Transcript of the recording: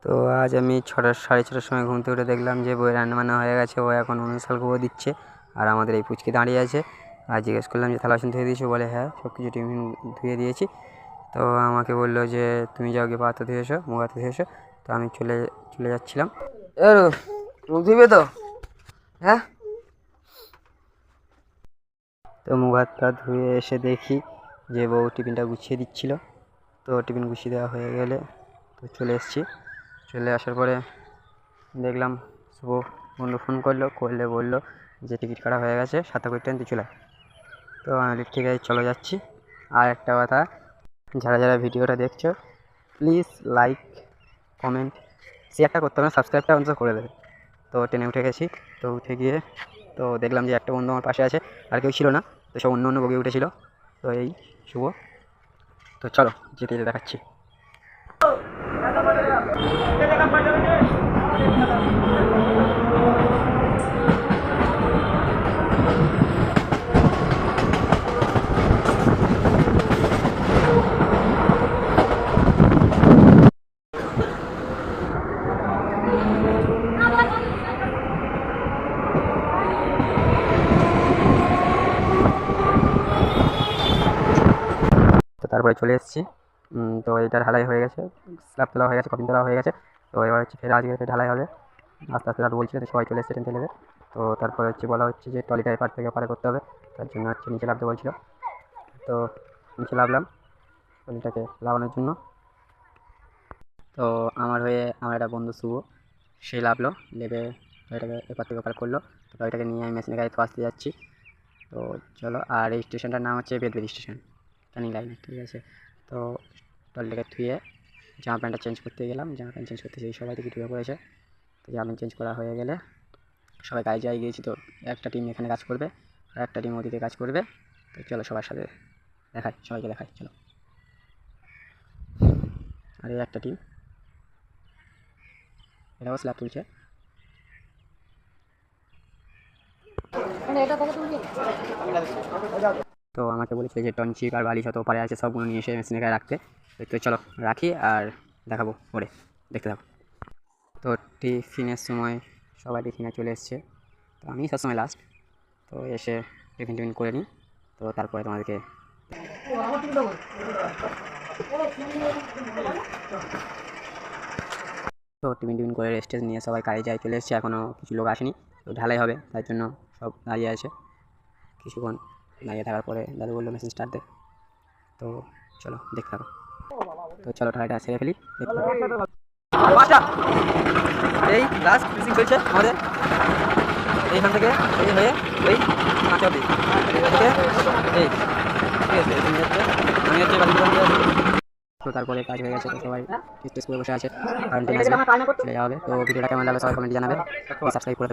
তো আজ আমি 6:30 সময় ঘুম থেকে উঠে দেখলাম যে বইয়ের রান্নাবান্না হয়ে গেছে। ও এখন অনুশাল গুঁড়ো দিচ্ছে আর আমাদের এই পুচকি দাঁড়িয়ে আছে। আর জিজ্ঞেস করলাম যে থালা বাসন ধুয়ে দিয়েছো? বলে হ্যাঁ, সব কিছু টিফিন ধুয়ে দিয়েছি। তো আমাকে বললো যে তুমি যাও গিয়ে পা হাত ধুয়ে এসো, মুখ হাত ধুয়ে এসো। তো আমি চলে যাচ্ছিলাম। মুখ ধুবে তো? হ্যাঁ, তো মুখ হাত পা ধুয়ে এসে দেখি যে বউ টিফিনটা গুছিয়ে দিচ্ছিল। তো টিফিন গুছিয়ে দেওয়া হয়ে গেলে তো চলে এসেছি। চলে আসার পরে দেখলাম শুভ বন্ধু ফোন করলে বললো যে টিকিট কাটা হয়ে গেছে, 7টা করে ট্রেন, তুই চলে আয়। তো আমি ঠিক আছে চলে যাচ্ছি। আর একটা কথা, যারা ভিডিওটা দেখছো প্লিজ লাইক, কমেন্ট, শেয়ারটা করতে হবে না, সাবস্ক্রাইবটা অন্তত করে দেবে। তো ট্রেনে উঠে গেছি। তো উঠে গিয়ে তো দেখলাম যে একটা বন্ধু আমার পাশে আছে, আর কেউ ছিল না। তো সব অন্য বগি উঠেছিল। তো এই শুভ। তো চলো যেতে দেখাচ্ছি। তো তারপরে চলে এসেছি। তো এটা ঢালাই হয়ে গেছে, স্ল্যাব তোলা হয়ে গেছে, কপিং তোলা হয়ে গেছে। তো এবার হচ্ছে ফের আজকে ঢালাই হবে। আস্তে আস্তে দাদু বলছিল, সবাই চলে এসেছে ট্রেন থেকে। তো তারপরে বলা হচ্ছে যে ট্রলিটা এপার থেকে ওপারে করতে হবে। তার জন্য নিচে নামতে বলছিল। তো নিচে নামলাম ট্রলিটাকে লাগানোর জন্য। তো আমার একটা বন্ধু শুভ, সে নামলো, নেমে ট্রলিটাকে এপার থেকে ওপার করলো। তো ট্রলিটাকে নিয়ে আমি মেশিনের গাড়ি আসতে যাচ্ছি। তো চলো। আর এই স্টেশনটার নাম হচ্ছে বেদবেদি স্টেশন, ক্যানিং লাইনে, ঠিক আছে। তো ট্রলিটাকে ধুয়ে জামা প্যান্টটা চেঞ্জ করতে গেলাম। জামা প্যান্ট চেঞ্জ করতে সেই সবাই থেকে ঢুকে পড়েছে। তো জামা প্যান্ট চেঞ্জ করা হয়ে গেলে সবাই কাজে গিয়েছি। তো একটা টিম এখানে কাজ করবে আর একটা টিম ওদিকে কাজ করবে। তো চলো সবার সাথে সবাইকে দেখাই, চলো। আর এই একটা টিম, এটাও স্ল্যাব তুলছে। তো আমাকে বলেছে যে টনচিক আর বালি যত পারে আছে সবগুলো নিয়ে এসে মেশিনে গায়ে রাখতে। তো চলো রাখি আর দেখাবো পরে, দেখতে থাকো। তো টিফিনের সময় সবাই টিফিনে চলে এসছে। তো আমি সবসময় লাস্ট। তো এসে টিফিন করে নিই। তো তারপরে তোমাদেরকে তো টিফিন করে রেস্ট নিয়ে সবাই কাজে চলে এসছে। এখনও কিছু লোক আসেনি। তো ঢালাই হবে, তাই জন্য সব দাঁড়িয়ে আছে। কিছুক্ষণ দাঁড়িয়ে থাকার পরে দাদু বললো মেশিন স্টার্ট দে। তো চলো দেখতে থাকো। তো চলো ঢালাইটা সেরে ফেলি, দেখতে থাকো। এই লাস্ট ফিনিশিং চলছে আমাদের এইখান থেকে এই হয়ে ওই 5 অবধি এই, ঠিক আছে। আমি হচ্ছে তো তারপরে কাজ হয়ে গেছে। তো সবাই স্টেজ করে বসে আছে, কারণ ট্রেন আসবে, চলে যাওয়া হবে। তো ভিডিওটা কেমন লাগলো সবাই কমেন্টে জানাবে, সাবস্ক্রাইব করে দেবে।